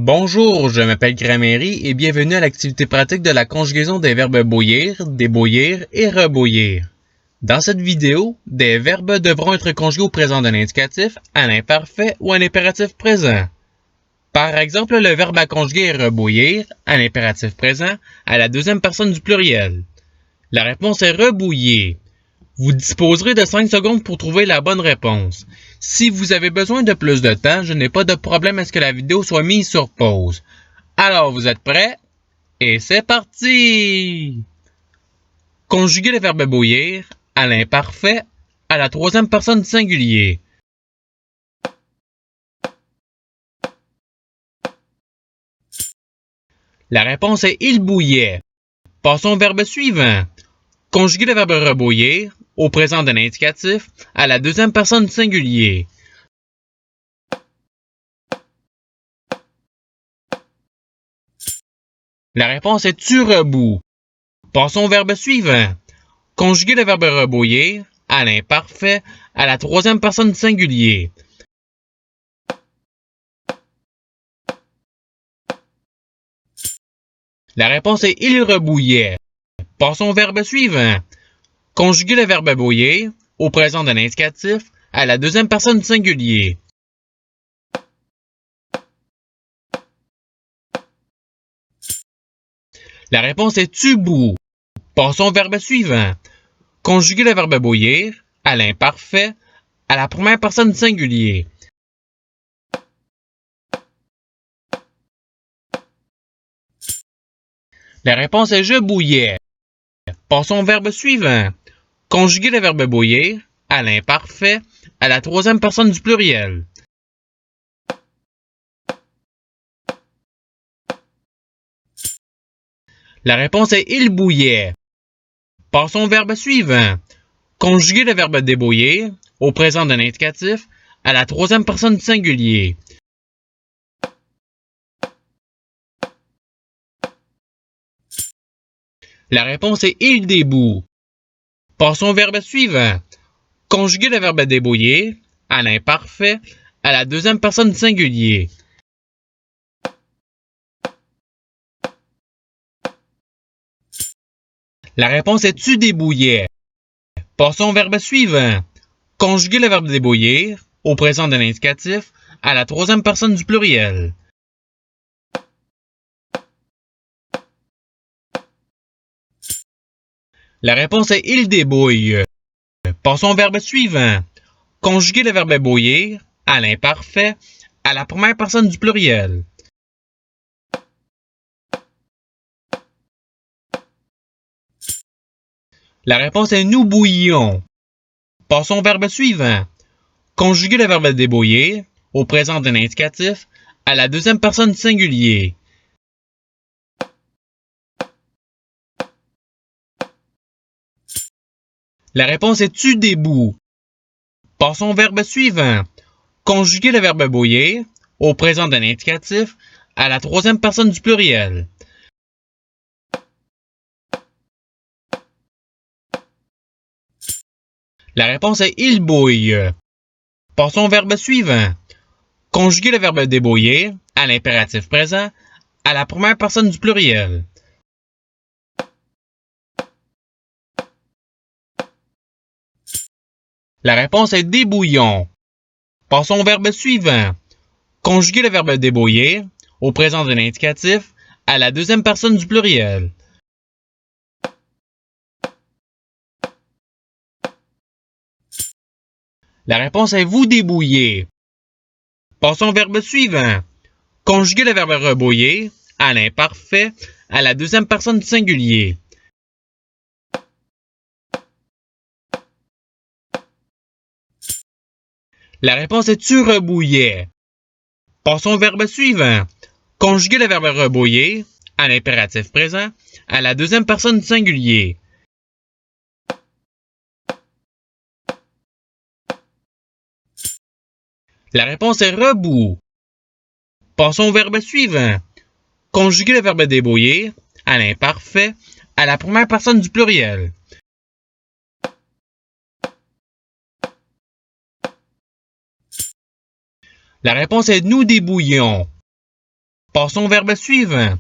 Bonjour, je m'appelle Gramairy et bienvenue à l'activité pratique de la conjugaison des verbes bouillir, débouillir et rebouillir. Dans cette vidéo, des verbes devront être conjugués au présent d'un indicatif, à l'imparfait ou à l'impératif présent. Par exemple, le verbe à conjuguer est rebouillir, à l'impératif présent, à la deuxième personne du pluriel. La réponse est rebouiller. Vous disposerez de 5 secondes pour trouver la bonne réponse. Si vous avez besoin de plus de temps, je n'ai pas de problème à ce que la vidéo soit mise sur pause. Alors, vous êtes prêts? Et c'est parti! Conjuguez le verbe bouillir à l'imparfait à la troisième personne du singulier. La réponse est il bouillait. Passons au verbe suivant. Conjuguez le verbe rebouillir au présent d'un indicatif à la deuxième personne du singulier. La réponse est tu rebous. Passons au verbe suivant. Conjuguez le verbe rebouillir à l'imparfait à la troisième personne du singulier. La réponse est il rebouillait. Passons au verbe suivant. Conjuguez le verbe bouillir au présent d'un indicatif à la deuxième personne du singulier. La réponse est tu bous. Passons au verbe suivant. Conjuguez le verbe bouillir à l'imparfait à la première personne du singulier. La réponse est je bouillais. Passons au verbe suivant. Conjuguez le verbe bouillir à l'imparfait à la troisième personne du pluriel. La réponse est il bouillait. Passons au verbe suivant. Conjuguez le verbe débouillir au présent d'un indicatif à la troisième personne du singulier. La réponse est il déboue. Passons au verbe suivant. Conjuguez le verbe débouillir à l'imparfait à la deuxième personne du singulier. La réponse est tu débouillais. Passons au verbe suivant. Conjuguez le verbe débouillir au présent d'un indicatif à la troisième personne du pluriel. La réponse est il débouille. Passons au verbe suivant. Conjuguez le verbe bouillir à l'imparfait à la première personne du pluriel. La réponse est nous bouillions. Passons au verbe suivant. Conjuguez le verbe débouillir au présent d'un indicatif à la deuxième personne du singulier. La réponse est tu déboues. Passons au verbe suivant. Conjuguez le verbe bouillir au présent d'un indicatif à la troisième personne du pluriel. La réponse est il bouille. Passons au verbe suivant. Conjuguez le verbe débouillir à l'impératif présent à la première personne du pluriel. La réponse est débouillons. Passons au verbe suivant. Conjuguez le verbe débouillir au présent d'un indicatif à la deuxième personne du pluriel. La réponse est vous débouiller. Passons au verbe suivant. Conjuguez le verbe rebouillir à l'imparfait à la deuxième personne du singulier. La réponse est tu rebouillais. Passons au verbe suivant. Conjuguez le verbe rebouillir à l'impératif présent à la deuxième personne du singulier. La réponse est rebou. Passons au verbe suivant. Conjuguez le verbe débouillir à l'imparfait à la première personne du pluriel. La réponse est nous débouillions. Passons au verbe suivant.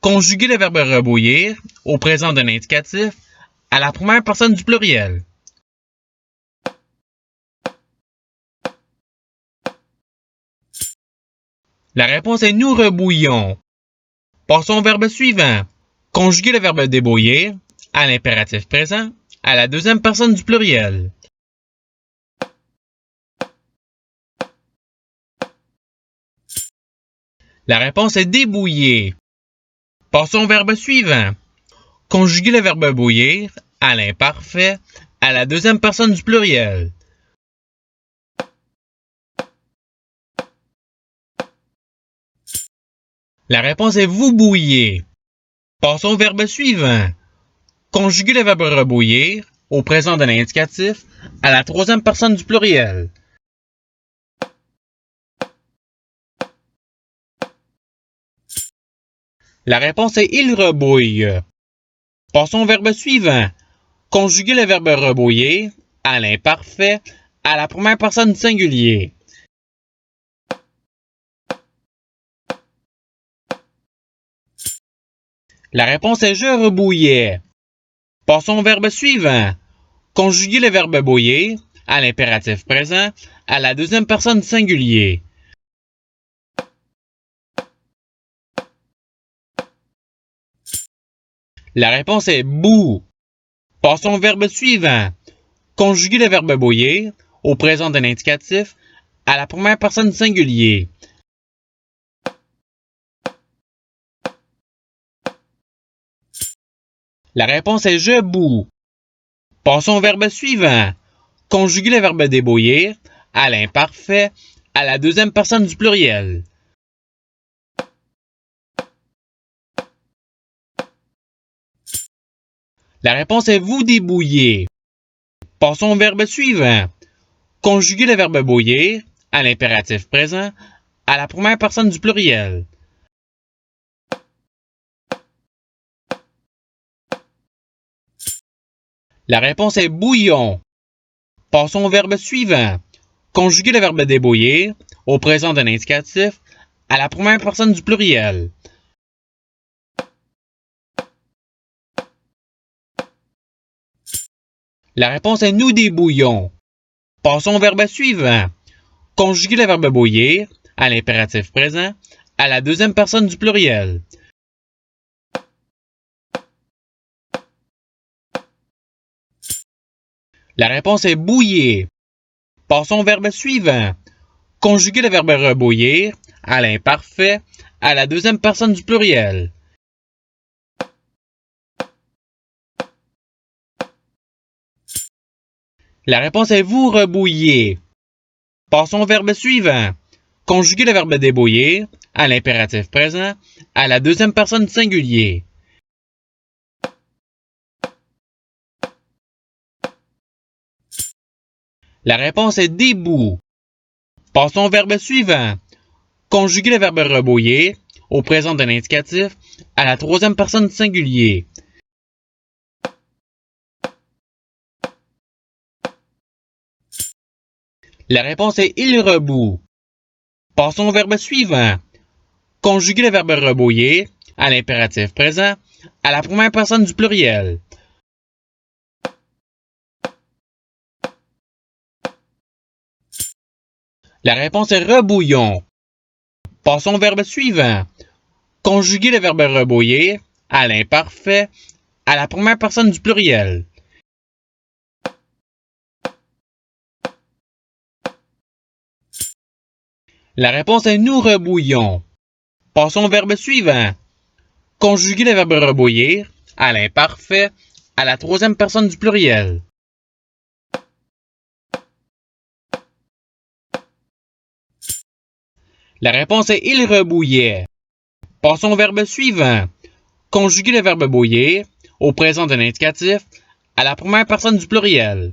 Conjuguer le verbe rebouillir au présent d'un indicatif à la première personne du pluriel. La réponse est nous rebouillons. Passons au verbe suivant. Conjuguer le verbe débouillir à l'impératif présent à la deuxième personne du pluriel. La réponse est débouiller. Passons au verbe suivant. Conjuguer le verbe bouillir à l'imparfait à la deuxième personne du pluriel. La réponse est vous bouillez. Passons au verbe suivant. Conjuguer le verbe rebouillir au présent de l'indicatif à la troisième personne du pluriel. La réponse est il rebouille. Passons au verbe suivant. Conjuguer le verbe rebouillir à l'imparfait à la première personne du singulier. La réponse est je rebouillais. Passons au verbe suivant. Conjuguer le verbe bouillir à l'impératif présent à la deuxième personne du singulier. La réponse est bout. Passons au verbe suivant. Conjuguer le verbe bouillir au présent d'un indicatif à la première personne du singulier. La réponse est je boue. Passons au verbe suivant. Conjuguer le verbe débouillir à l'imparfait à la deuxième personne du pluriel. La réponse est vous débouiller. Passons au verbe suivant. Conjuguer le verbe bouillir à l'impératif présent à la première personne du pluriel. La réponse est bouillon. Passons au verbe suivant. Conjuguer le verbe débouillir au présent d'un indicatif à la première personne du pluriel. La réponse est nous débouillons. Passons au verbe suivant. Conjuguer le verbe bouillir à l'impératif présent à la deuxième personne du pluriel. La réponse est bouillir. Passons au verbe suivant. Conjuguer le verbe rebouillir à l'imparfait à la deuxième personne du pluriel. La réponse est vous rebouiller. Passons au verbe suivant. Conjuguer le verbe débouillir à l'impératif présent à la deuxième personne du singulier. La réponse est débout. Passons au verbe suivant. Conjuguer le verbe rebouillir au présent d'un indicatif à la troisième personne du singulier. La réponse est il rebout. Passons au verbe suivant. Conjuguer le verbe rebouillir à l'impératif présent à la première personne du pluriel. La réponse est rebouillon. Passons au verbe suivant. Conjuguer le verbe rebouillir à l'imparfait à la première personne du pluriel. La réponse est nous rebouillons. Passons au verbe suivant. Conjuguer le verbe rebouillir à l'imparfait à la troisième personne du pluriel. La réponse est il rebouillait. Passons au verbe suivant. Conjuguer le verbe bouillir au présent d'un indicatif à la première personne du pluriel.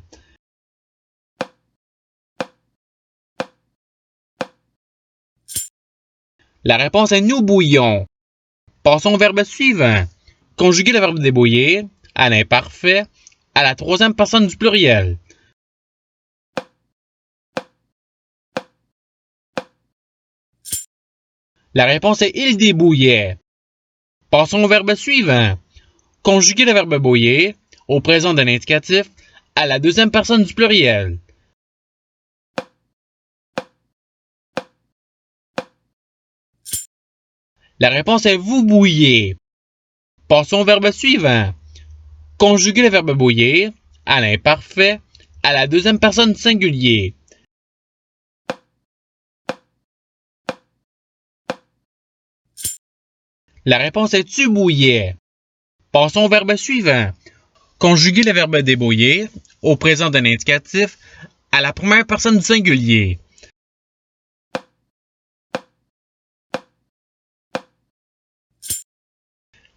La réponse est nous bouillons. Passons au verbe suivant. Conjuguer le verbe débouillir à l'imparfait à la troisième personne du pluriel. La réponse est il débouillait. Passons au verbe suivant. Conjuguer le verbe bouillir au présent de l'indicatif à la deuxième personne du pluriel. La réponse est vous bouillez. Passons au verbe suivant. Conjuguer le verbe bouillir à l'imparfait à la deuxième personne du singulier. La réponse est tu bouillais. Passons au verbe suivant. Conjuguer le verbe débouillir au présent d'un indicatif à la première personne du singulier.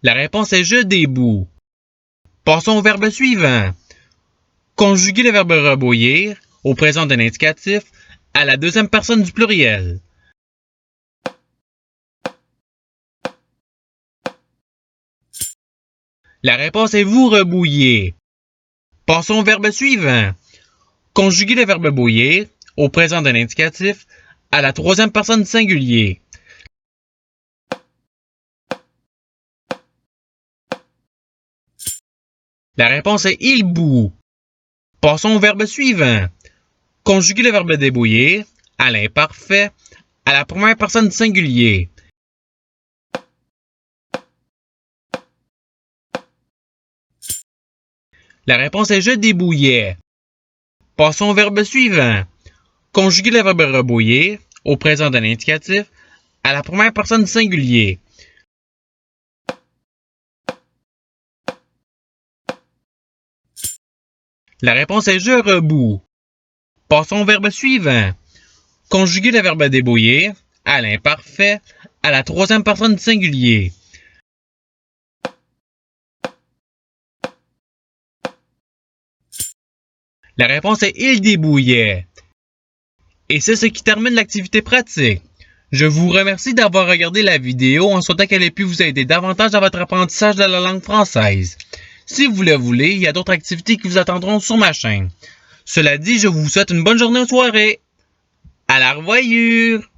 La réponse est je déboue. Passons au verbe suivant. Conjuguer le verbe rebouillir au présent d'un indicatif à la deuxième personne du pluriel. La réponse est vous rebouillez. Passons au verbe suivant. Conjuguer le verbe bouillir au présent d'un indicatif à la troisième personne du singulier. La réponse est il bout. Passons au verbe suivant. Conjuguer le verbe débouillir à l'imparfait à la première personne du singulier. La réponse est je débouillais. Passons au verbe suivant. Conjuguer le verbe rebouillir au présent de l'indicatif à la première personne du singulier. La réponse est je reboue. Passons au verbe suivant. Conjuguer le verbe débouillir à l'imparfait à la troisième personne du singulier. La réponse est il débouillait. Et c'est ce qui termine l'activité pratique. Je vous remercie d'avoir regardé la vidéo en souhaitant qu'elle ait pu vous aider davantage dans votre apprentissage de la langue française. Si vous le voulez, il y a d'autres activités qui vous attendront sur ma chaîne. Cela dit, je vous souhaite une bonne journée ou soirée. À la revoyure!